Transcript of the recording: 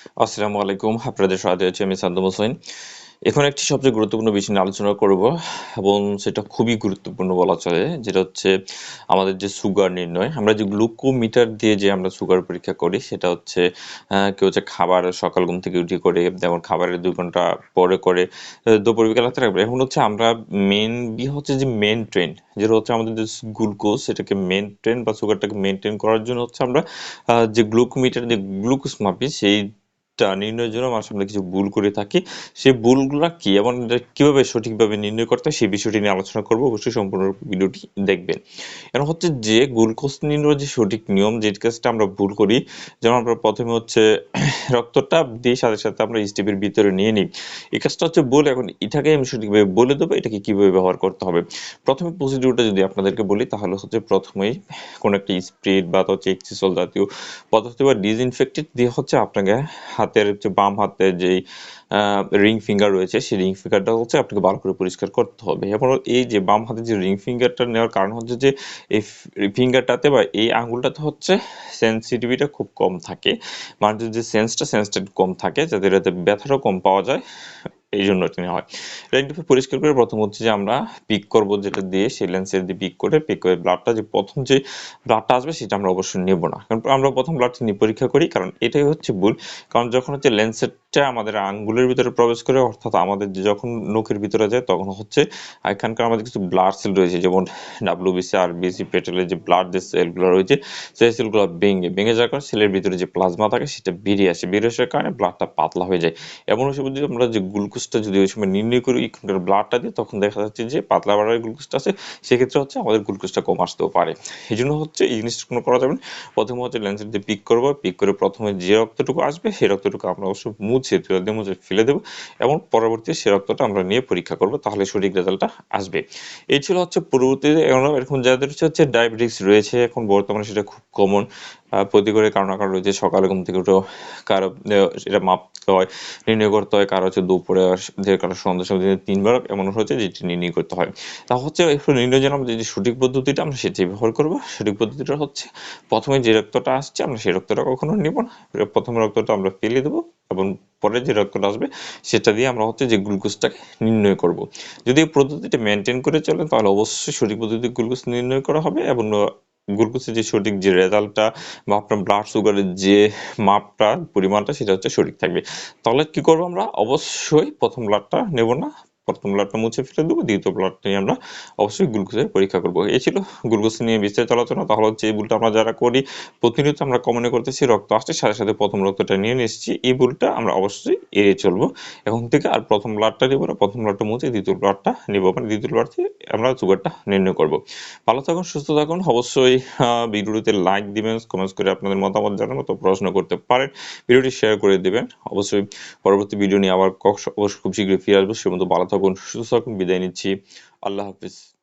আসসালামু আলাইকুম। আপনাদের সাথে আছি আমি সাদ্দাম হোসেন। এখন একটি সবচেয়ে গুরুত্বপূর্ণ বিষয় নিয়ে আলোচনা করব এবং সেটা খুবই গুরুত্বপূর্ণ বলা চলে। যেটা হচ্ছে আমাদের যে সুগার নির্ণয়। আমরা যে গ্লুকোমিটার দিয়ে যে আমরা সুগার পরীক্ষা করি সেটা হচ্ছে কেউ হচ্ছে খাবার সকাল ঘুম থেকে উঠে করে, যেমন খাবারের ২ ঘন্টা পরে করে, দুপুর বিকাল রাতে রাখবে। এখন হচ্ছে আমরা হচ্ছে যে মেইনটেইন, যেটা হচ্ছে আমাদের যে গ্লুকোজ সেটাকে মেইনটেইন বা সুগারটাকে মেইনটেইন করার জন্য হচ্ছে আমরা যে গ্লুকোমিটার দিয়ে গ্লুকোজ মাপি সেইটা নির্ণয়ের জন্য আমরা কিছু ভুল করে থাকি। সেই ভুলগুলা কি এবং এটা কিভাবে সঠিকভাবে নির্ণয় করতে হয় সেই বিষয়টি নিয়ে আলোচনা করব। অবশ্যই সম্পূর্ণ ভিডিওটি দেখবেন। এখন হচ্ছে যে গ্লুকোজ নির্ণয়ের যে সঠিক নিয়ম, যে কাজটা আমরা ভুল করি, যেমন আমরা প্রথমে হচ্ছে রক্তটা দিয়ে সাথে, সাথে আমরা স্টেপের ভিতরে নিয়ে নিই। এই কাজটা হচ্ছে ভুল। এখন এটাকে আমি সঠিকভাবে বলে দেবো এটাকে কিভাবে ব্যবহার করতে হবে। প্রথমে প্রসিডিউরটা যদি আপনাদেরকে বলি তাহলে হচ্ছে প্রথমেই কোনো একটা স্প্রিট বা হচ্ছে এক্সিসল জাতীয় পদার্থ বা ডিসইনফেক্টেন্ট দিয়ে হচ্ছে আপনাকে হাতের যে বাম হাতের যেই রিং ফিঙ্গার রয়েছে সেই রিং ফিঙ্গারটা হচ্ছে আপনাকে ভালো করে পরিষ্কার করতে হবে। এবং এই যে বাম হাতে যে রিং ফিঙ্গারটা নেওয়ার কারণ হচ্ছে যে এই ফিঙ্গারটাতে বা এই আঙ্গুলটাতে হচ্ছে সেন্সিটিভিটা খুব কম থাকে, মানুষের যে সেন্সটা কম থাকে, যাতে এটাতে ব্যথাটাও কম পাওয়া যায়, এই জন্য এটা নেওয়া হয়। রেনটিপে পরিষ্কার করে প্রথম হচ্ছে যে আমরা পিক করব, যেটা দিয়ে সেই লেন্সের দিয়ে পিক করে ব্লাডটা যে প্রথম যে ব্লাডটা আসবে সেটা আমরা অবশ্যই নেব না, কারণ আমরা প্রথম ব্লাডটা নিয়ে পরীক্ষা করি, কারণ এটাই হচ্ছে ভুল। কারণ যখন হচ্ছে লেন্সেরটা আমাদের আঙ্গুলের ভিতরে প্রবেশ করে, অর্থাৎ আমাদের যে যখন নখের ভিতরে যায় তখন হচ্ছে এখানকার আমাদের কিছু ব্লাড সেল রয়েছে, যেমন ডাব্লিউবিসি আরবিসি পেটেলের যে ব্লাড যে সেলগুলো রয়েছে সেই সেলগুলো ভেঙে যাওয়ার কারণে সেলের ভিতরে যে প্লাজমা থাকে সেটা বেরিয়ে আসার কারণে ব্লাডটা পাতলা হয়ে যায়। এমন হিসেবে যদি আমরা যে গ্লুকোজটা যদি ওই সময় নির্ণয় করি ব্লাডটা দিয়ে, তখন দেখা যাচ্ছে যে পাতলা বাড়ার গ্লুকোজটা আছে, সেক্ষেত্রে হচ্ছে আমাদের গ্লুকোজটা কম আসতেও পারে। এই জন্য হচ্ছে এই জিনিসটা কোনো করা যাবে না। প্রথমে হচ্ছে লেন্সের দিয়ে পিক করবো, পিক করে প্রথমে যে রক্তটুকু আসবে সেই রক্তটুকু আমরা অবশ্যই তুলা দিয়ে মুছে ফেলে দেবো এবং পরবর্তী সে রক্তটা আমরা নিয়ে পরীক্ষা করবো, তাহলে সঠিক রেজাল্টটা আসবে। এই ছিল হচ্ছে পরবর্তীতে। এখন যাদের হচ্ছে ডায়াবেটিস রয়েছে, এখন বর্তমানে সেটা খুব কমন, প্রতি করে কারো না কারো রয়েছে, সকালে ঘুম থেকে উঠেও কারো এটা মাপতে হয়, নির্ণয় করতে হয়, কারো হচ্ছে দুপুরে, কারো সন্ধ্যার সময় দিনে ৩ বার এমন হচ্ছে যেটি নির্ণয় করতে হয়। তা হচ্ছে একটু নির্ণয় জন্য আমরা যে সঠিক পদ্ধতিটা আমরা সেটাই ব্যবহার করব। সঠিক পদ্ধতিটা হচ্ছে প্রথমে যে রক্তটা আসছে আমরা সেই রক্তটা কখনো নিব না। প্রথম রক্তটা আমরা ফেলে দেবো এবং পরে যে রক্তটা আসবে সেটা দিয়ে আমরা হচ্ছে যে গ্লুকোজটাকে নির্ণয় করব। যদি এই পদ্ধতিটা মেনটেন করে চলেন তাহলে অবশ্যই সঠিক পদ্ধতিতে গ্লুকোজ নির্ণয় করা হবে এবং গ্লুকোজের যে সঠিক যে রেজাল্টটা বা আপনার ব্লাড সুগারের যে মাপটা, পরিমাণটা সেটা হচ্ছে সঠিক থাকবে। তাহলে কি করবো, আমরা অবশ্যই প্রথম ব্লাডটা নেব না, প্রথম ব্লাডটা মুছে ফেলে দেবো, দ্বিতীয় ব্লাডটা নিয়ে আমরা অবশ্যই গ্লুকোজের পরীক্ষা করবো। এই ছিল গ্লুকোজ নিয়ে বিস্তারিত আলোচনা। তাহলে হচ্ছে এই ভুলটা আমরা যারা করি, প্রতিনিয়ত আমরা কমনে করতেছি, রক্ত আসছে সাথে সাথে প্রথম রক্তটা নিয়ে নিচ্ছি, এই ভুলটা আমরা অবশ্যই এড়িয়ে চলবো এখন থেকে। আর প্রথম ব্লাডটা নেবো না, প্রথম ব্লাডটা মুছে দ্বিতীয় ব্লাডটা নেবো, মানে দ্বিতীয় ব্লাড দিয়ে আমরা সুগারটা নির্ণয় করবো। ভালো থাকুন, সুস্থ থাকুন। অবশ্যই ভিডিওটিতে লাইক দিবেন, কমেন্টস করে আপনাদের মতামত জানানো, তো পড়াশোনা করতে পারেন। ভিডিওটি শেয়ার করে দিবেন। অবশ্যই পরবর্তী ভিডিও নিয়ে আবার অবশ্যই খুব শীঘ্রই ফিরে আসবো। সে মতো ভালো থাকুন, সুস্থ থাকুন। বিদায় নিচ্ছি। আল্লাহ হাফিজ।